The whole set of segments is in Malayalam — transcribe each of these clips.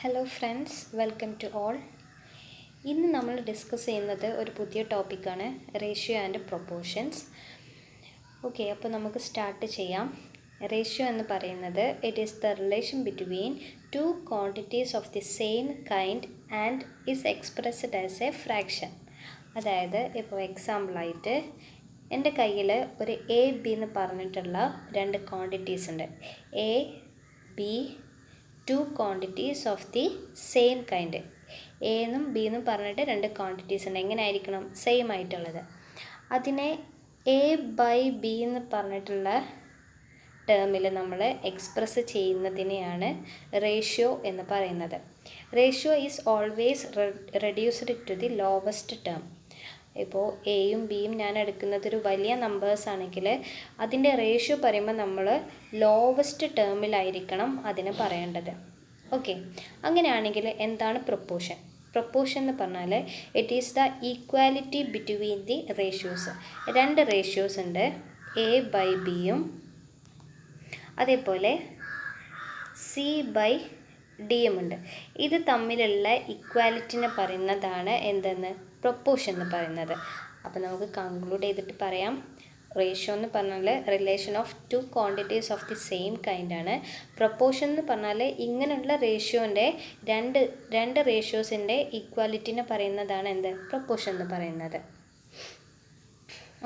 Hello friends, welcome to all. ഇന്ന് നമ്മൾ ഡിസ്കസ് ചെയ്യുന്നത് ഒരു പുതിയ ടോപ്പിക്കാണ്, റേഷ്യോ ആൻഡ് പ്രൊപ്പോർഷൻസ്. ഓക്കെ, അപ്പോൾ നമുക്ക് സ്റ്റാർട്ട് ചെയ്യാം. റേഷ്യോ എന്ന് പറയുന്നത് it is the relation between two quantities of the same kind and is expressed as A fraction. അതായത് ഇപ്പോൾ എക്സാമ്പിളായിട്ട് എൻ്റെ കയ്യിൽ ഒരു എ ബി എന്ന് പറഞ്ഞിട്ടുള്ള രണ്ട് ക്വാണ്ടിറ്റീസ് ഉണ്ട്. A B, two quantities of the same kind. A എന്നും ബി എന്നും പറഞ്ഞിട്ട് രണ്ട് ക്വാണ്ടിറ്റീസ് ഉണ്ട്. എങ്ങനെ ആയിരിക്കണം? സെയിം ആയിട്ടുള്ളത്. അതിനെ എ ബൈ ബി എന്ന് പറഞ്ഞിട്ടുള്ള ടേമിൽ നമ്മൾ എക്സ്പ്രസ് ചെയ്യുന്നതിനെയാണ് റേഷ്യോ എന്ന് പറയുന്നത്. Ratio is always reduced to the lowest term. ഇപ്പോൾ എയും ബിയും ഞാൻ എടുക്കുന്നത് ഒരു വലിയ നമ്പേഴ്സ് ആണെങ്കിൽ അതിൻ്റെ റേഷ്യോ പറയുമ്പോൾ നമ്മൾ ലോവസ്റ്റ് ടേമിലായിരിക്കണം അതിനെ പറയേണ്ടത്. ഓക്കെ, അങ്ങനെയാണെങ്കിൽ എന്താണ് പ്രൊപ്പോർഷൻ? പ്രൊപ്പോർഷൻ എന്ന് പറഞ്ഞാൽ it is the equality between the ratios. രണ്ട് റേഷ്യോസ് ഉണ്ട്, എ ബൈ ബിയും അതേപോലെ സി ബൈ ഡിയും ഉണ്ട്. ഇത് തമ്മിലുള്ള ഇക്വാലിറ്റിനെ പറയുന്നതാണ് എന്തെന്ന്? പ്രൊപ്പോർഷൻ എന്ന് പറയുന്നത്. അപ്പോൾ നമുക്ക് കൺക്ലൂഡ് ചെയ്തിട്ട് പറയാം. റേഷ്യോ എന്ന് പറഞ്ഞാൽ relation of two quantities of the same kind ആണ്. പ്രൊപ്പോർഷൻ എന്ന് പറഞ്ഞാൽ ഇങ്ങനെയുള്ള റേഷ്യോൻ്റെ രണ്ട് റേഷ്യോസിൻ്റെ ഈക്വാലിറ്റിനെ പറയുന്നതാണ് എന്ത്? പ്രൊപ്പോർഷൻ എന്ന് പറയുന്നത്.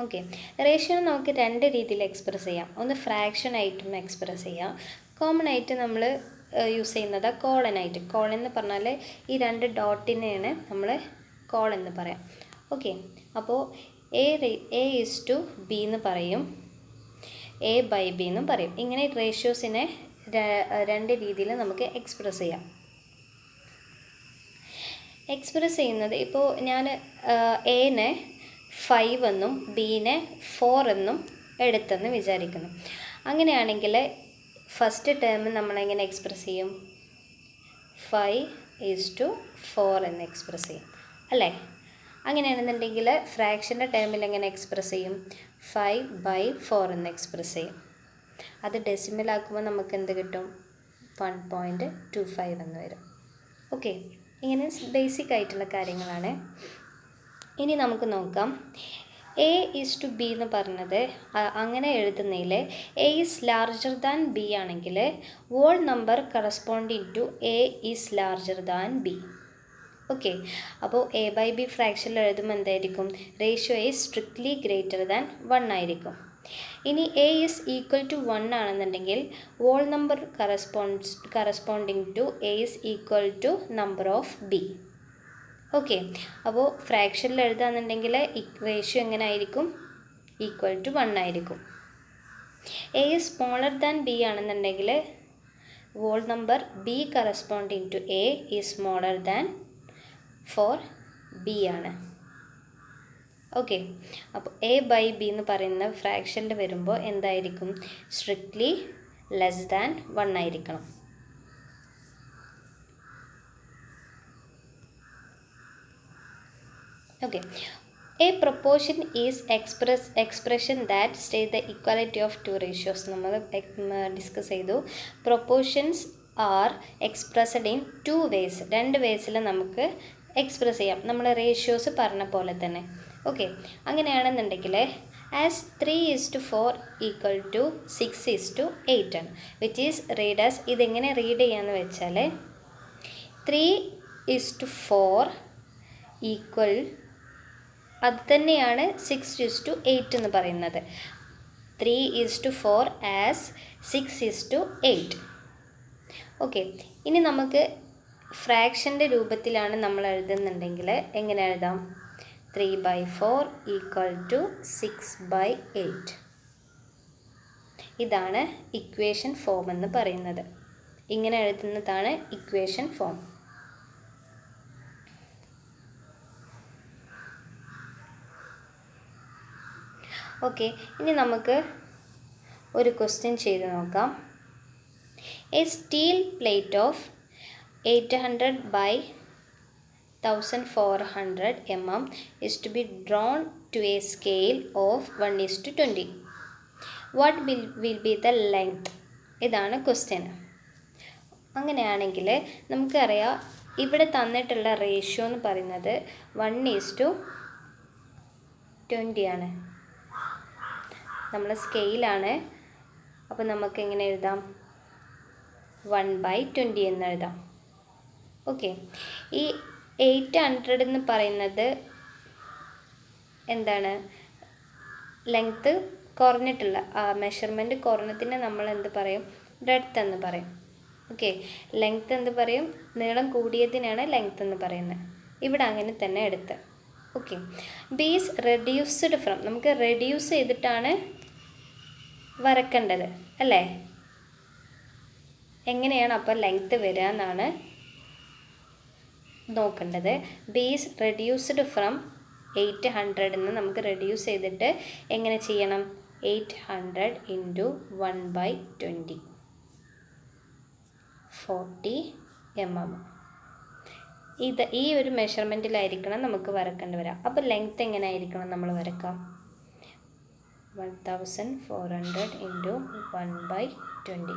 ഓക്കെ, റേഷ്യോ നമുക്ക് രണ്ട് രീതിയിൽ എക്സ്പ്രസ് ചെയ്യാം. ഒന്ന് ഫ്രാക്ഷൻ ആയിട്ടൊന്ന് എക്സ്പ്രസ് ചെയ്യാം. കോമൺ ആയിട്ട് നമ്മൾ യൂസ് ചെയ്യുന്നത് കോളനായിട്ട്. കോളൻ എന്ന് പറഞ്ഞാൽ ഈ രണ്ട് ഡോട്ടിനെയാണ് നമ്മൾ കോൾ എന്ന് പറയാം. ഓക്കെ, അപ്പോൾ എ ഈസ് ടു ബി എന്ന് പറയും, എ ബൈ ബി എന്നും പറയും. ഇങ്ങനെ റേഷ്യോസിനെ രണ്ട് രീതിയിൽ നമുക്ക് എക്സ്പ്രസ് ചെയ്യാം. എക്സ്പ്രസ് ചെയ്യുന്നത് ഇപ്പോൾ ഞാൻ എനെ 5 എന്നും ബിനെ 4 എന്നും എടുത്തെന്ന് വിചാരിക്കുന്നു. അങ്ങനെയാണെങ്കിൽ ഫസ്റ്റ് ടേം നമ്മളെങ്ങനെ എക്സ്പ്രസ് ചെയ്യും? 5:4 എന്ന് എക്സ്പ്രസ് ചെയ്യും അല്ലേ? അങ്ങനെയാണെന്നുണ്ടെങ്കിൽ ഫ്രാക്ഷൻ്റെ ടേമിൽ എങ്ങനെ എക്സ്പ്രസ് ചെയ്യും? 5/4 എന്ന് എക്സ്പ്രസ് ചെയ്യും. അത് ഡെസിമലാക്കുമ്പോൾ നമുക്ക് എന്ത് കിട്ടും? 1.25 എന്ന് വരും. ഓക്കെ, ഇങ്ങനെ ബേസിക് ആയിട്ടുള്ള കാര്യങ്ങളാണ്. ഇനി നമുക്ക് നോക്കാം. എ ഈസ് ടു ബി എന്ന് പറഞ്ഞത് അങ്ങനെ എഴുതുന്നതിൽ A is larger than B ആണെങ്കിൽ whole number corresponding to A is larger than B. Okay, അപ്പോൾ എ ബൈ ബി ഫ്രാക്ഷനിൽ എഴുതുമ്പോൾ എന്തായിരിക്കും? Ratio is strictly greater than 1 ആയിരിക്കും. ഇനി എ ഈസ് ഈക്വൽ ടു 1 ആണെന്നുണ്ടെങ്കിൽ whole number corresponding to A is equal to number of B. Okay, അപ്പോൾ ഫ്രാക്ഷനിൽ എഴുതാന്നുണ്ടെങ്കിൽ റേഷ്യോ എങ്ങനെ ആയിരിക്കും? ഈക്വൽ ടു 1 ആയിരിക്കും. A is smaller than B ആണെന്നുണ്ടെങ്കിൽ whole number B corresponding to A is smaller than four B ആണ്. ഓക്കെ, അപ്പോൾ എ ബൈ ബി എന്ന് പറയുന്ന ഫ്രാക്ഷനിൽ വരുമ്പോൾ എന്തായിരിക്കും? സ്ട്രിക്ട്ലി ലെസ് ദാൻ 1 ആയിരിക്കണം. Okay, a proportion is expression that state the equality of two ratios. നമ്മൾ ഡിസ്കസ് ചെയ്തു. Proportions are expressed in 2 ways. രണ്ട് വേസിൽ നമുക്ക് എക്സ്പ്രസ് ചെയ്യാം, നമ്മൾ റേഷ്യോസ് പറഞ്ഞ പോലെ തന്നെ. ഓക്കെ, അങ്ങനെയാണെന്നുണ്ടെങ്കിൽ ആസ് 3:4 ഈക്വൽ ടു 6:8 ആണ്, വിച്ച് ഈസ് റീഡ് ആസ്. ഇതെങ്ങനെ റീഡ് ചെയ്യാമെന്ന് വെച്ചാൽ 3:4 ഈക്വൽ അത് തന്നെയാണ് 6:8 എന്ന് പറയുന്നത്. 3:4 ആസ് 6:8. ഓക്കെ, ഇനി നമുക്ക് ഫ്രാക്ഷൻ്റെ രൂപത്തിലാണ് നമ്മൾ എഴുതുന്നുണ്ടെങ്കിൽ എങ്ങനെ എഴുതാം? 3/4 ഈക്വൽ ടു 6/8. ഇതാണ് ഇക്വേഷൻ ഫോം എന്ന് പറയുന്നത്. ഇങ്ങനെ എഴുതുന്നതാണ് ഇക്വേഷൻ ഫോം. ഓക്കെ, ഇനി നമുക്ക് ഒരു ക്വസ്റ്റ്യൻ ചെയ്ത് നോക്കാം. A steel plate of 800 by 1400 mm is to be drawn to a scale of 1:20. What will be the length? ഇതാണ് ക്വസ്റ്റ്യൻ. അങ്ങനെയാണെങ്കിൽ നമുക്കറിയാം ഇവിടെ തന്നിട്ടുള്ള റേഷ്യോ എന്ന് പറയുന്നത് 1:20 ആണ്. നമ്മൾ സ്കെയിലാണ്. അപ്പോൾ നമുക്ക് എങ്ങനെ എഴുതാം? 1/20 എന്ന് എഴുതാം. ഓക്കെ. ഈ 800 എന്ന് പറയുന്നത് എന്താണ്? ലെങ്ത്ത് കുറഞ്ഞിട്ടുള്ള മെഷർമെൻറ്റ് കുറഞ്ഞതിനെ നമ്മൾ എന്ത് പറയും? ബ്രെഡ്ത്ത് എന്ന് പറയും. ഓക്കെ. ലെങ്ത്ത് എന്ത് പറയും? നീളം കൂടിയതിനാണ് ലെങ്ത്ത് എന്ന് പറയുന്നത്. ഇവിടെ അങ്ങനെ തന്നെ എടുത്ത്. ഓക്കെ. ബീസ് റെഡ്യൂസ്ഡ് ഫ്രം, നമുക്ക് റെഡ്യൂസ് ചെയ്തിട്ടാണ് വരക്കേണ്ടത് അല്ലേ? എങ്ങനെയാണ് അപ്പോൾ ലെങ്ത്ത് വരിക എന്നാണ് നോക്കേണ്ടത്. ബീസ് റെഡ്യൂസ്ഡ് ഫ്രം 800 എന്ന് നമുക്ക് റെഡ്യൂസ് ചെയ്തിട്ട് എങ്ങനെ ചെയ്യണം? 800 × 1/20 40 mm. ഈ ഒരു മെഷർമെൻറ്റിലായിരിക്കണം നമുക്ക് വരക്കേണ്ടി വരാം. അപ്പോൾ ലെങ്ത്ത് എങ്ങനെ ആയിരിക്കണം നമ്മൾ വരക്കാം? 1400 × 1/20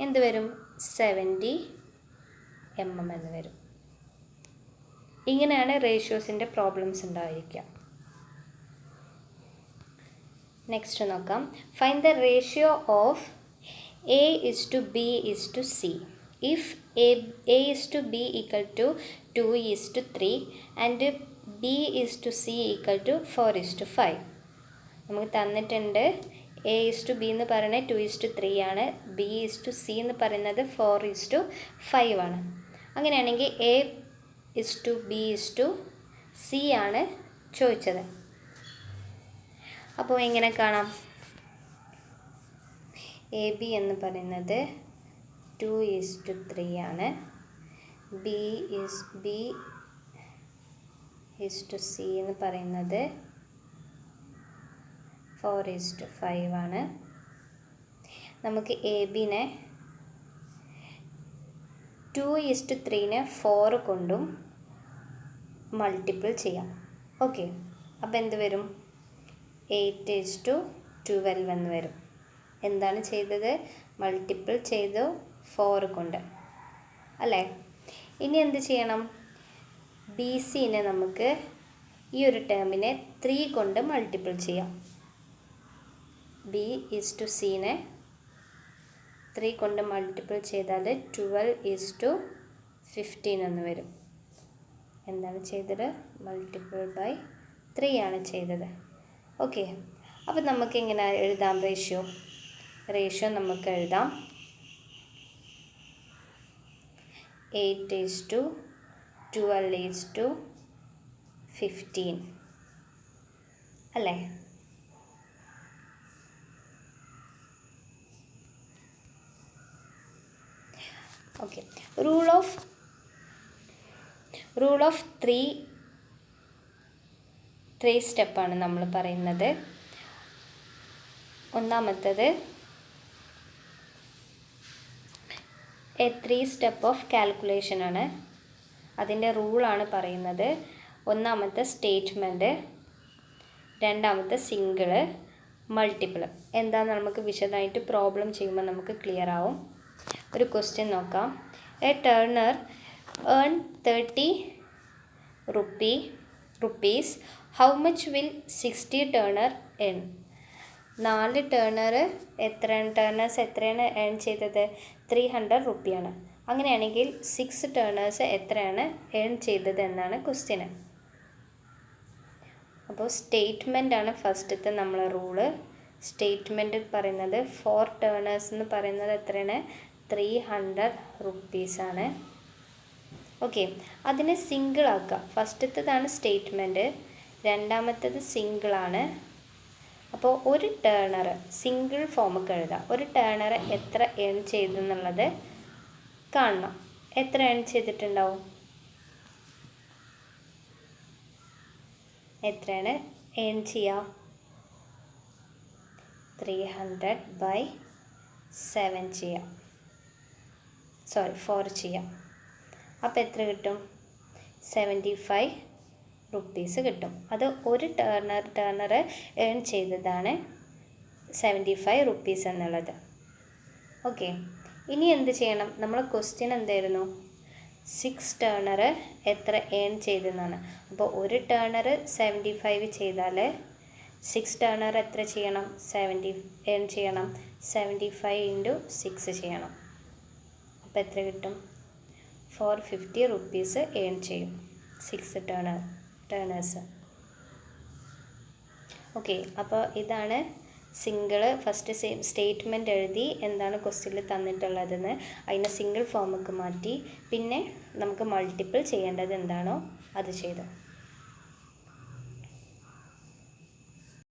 എന്ത് വരും? 70 mm എന്ന് വരും. ഇങ്ങനെയാണ് റേഷ്യോസിൻ്റെ പ്രോബ്ലംസ് ഉണ്ടായിരിക്കുക. നെക്സ്റ്റ് നോക്കാം. Find the ratio of A:B:C. If A:B = 2:3 and B:C = 4:5. നമുക്ക് തന്നിട്ടുണ്ട് A:B എന്ന് പറയുന്നത് 2:3 ആണ്. B:C എന്ന് പറയുന്നത് 4:5 ആണ്. അങ്ങനെയാണെങ്കിൽ A:B:C ആണ് ചോദിച്ചത്. അപ്പോൾ എങ്ങനെ കാണാം? AB എന്ന് പറയുന്നത് 2:3 ആണ്. B:C എന്ന് പറയുന്നത് 4:5 ആണ്. നമുക്ക് ABനെ 2:3നെ 4 കൊണ്ടും മൾട്ടിപ്പിൾ ചെയ്യാം. ഓക്കെ. അപ്പോൾ എന്ത് വരും? 8:12 എന്ന് വരും. എന്താണ് ചെയ്തത്? മൾട്ടിപ്പിൾ ചെയ്തു 4 കൊണ്ട് അല്ലേ? ഇനി എന്ത് ചെയ്യണം? BCനെ നമുക്ക് ഈ ഒരു ടേമിനെ 3 കൊണ്ട് മൾട്ടിപ്പിൾ ചെയ്യാം. B:Cനെ 3 കൊണ്ട് മൾട്ടിപ്പിൾ ചെയ്താൽ 12:15 എന്ന് വരും. എന്താണ് ചെയ്തത്? മൾട്ടിപ്പിൾ ബൈ 3 ആണ് ചെയ്തത്. ഓക്കെ. അപ്പോൾ നമുക്ക് എങ്ങനെ എഴുതാം റേഷ്യോ? നമുക്ക് എഴുതാം 8:12:15 അല്ലേ? ഓക്കെ. റൂൾ ഓഫ് 3 സ്റ്റെപ്പാണ് നമ്മൾ പറയുന്നത്. ഒന്നാമത്തേത് 3 സ്റ്റെപ്പ് ഓഫ് കാൽക്കുലേഷൻ ആണ്. അതിൻ്റെ റൂളാണ് പറയുന്നത്. ഒന്നാമത്തെ സ്റ്റേറ്റ്മെൻറ്റ്, രണ്ടാമത്തെ സിംഗിള്, മൾട്ടിപ്പിൾ. എന്താണെന്ന് നമുക്ക് വിശദമായിട്ട് പ്രോബ്ലം ചെയ്യുമ്പോൾ നമുക്ക് ക്ലിയർ ആവും. ഒരു ക്വസ്റ്റ്യൻ നോക്കാം. A turner earn 30 rupees. How much will 60 turner earn? 4 ടേർണേഴ്സ് എത്രയാണ് ഏൺ ചെയ്തത്? 300 റുപ്പിയാണ്. അങ്ങനെയാണെങ്കിൽ 6 ടേർണേഴ്സ് എത്രയാണ് ഏൺ ചെയ്തത് എന്നാണ് ക്വസ്റ്റ്യന്. അപ്പോൾ സ്റ്റേറ്റ്മെൻ്റ് ആണ് ഫസ്റ്റത്തെ നമ്മളെ റൂള്. സ്റ്റേറ്റ്മെൻറ്റ് പറയുന്നത് 4 ടേർണേഴ്സ് എന്ന് പറയുന്നത് എത്രയാണ്? 300 റുപ്പീസാണ്. ഓക്കെ. അതിനെ സിംഗിൾ ആക്കുക. ഫസ്റ്റത്തേതാണ് സ്റ്റേറ്റ്മെൻറ്റ്, രണ്ടാമത്തേത് സിംഗിളാണ്. അപ്പോൾ ഒരു ടേണർ സിംഗിൾ ഫോമൊക്കെ എഴുതാം. ഒരു ടേണർ എത്ര ഏൺ ചെയ്തു എന്നുള്ളത് കാണണം. എത്ര ഏൺ ചെയ്തിട്ടുണ്ടാവും? എത്രയാണ് ഏൺ ചെയ്യുക? 300/7 ചെയ്യാം. 4 ചെയ്യാം. അപ്പോൾ എത്ര കിട്ടും? 75 റുപ്പീസ് കിട്ടും. അത് ഒരു ടേണർ ഏൺ ചെയ്തതാണ് 75 റുപ്പീസ് എന്നുള്ളത്. ഓക്കെ, ഇനി എന്ത് ചെയ്യണം? നമ്മളെ ക്വസ്റ്റ്യൻ എന്തായിരുന്നു? 6 ടേണർ എത്ര ഏൺ ചെയ്തെന്നാണ്. അപ്പോൾ ഒരു ടേണർ 75 ചെയ്താൽ 6 ടേണർ എത്ര ചെയ്യണം? 70 ഏൺ ചെയ്യണം. 75 × 6 ചെയ്യണം. അപ്പോൾ എത്ര കിട്ടും? 450 റുപ്പീസ് ഏൺ ചെയ്യും 6 ടേണേഴ്സ്. ഓക്കെ, അപ്പോൾ ഇതാണ് സിംഗിൾ. ഫസ്റ്റ് സ്റ്റേറ്റ്മെൻറ്റ് എഴുതി എന്താണ് ക്വസ്റ്റ്യനിൽ തന്നിട്ടുള്ളതെന്ന് അതിനെ സിംഗിൾ ഫോമിലേക്ക് മാറ്റി, പിന്നെ നമുക്ക് മൾട്ടിപ്പിൾ ചെയ്യേണ്ടത് എന്താണോ അത് ചെയ്തു.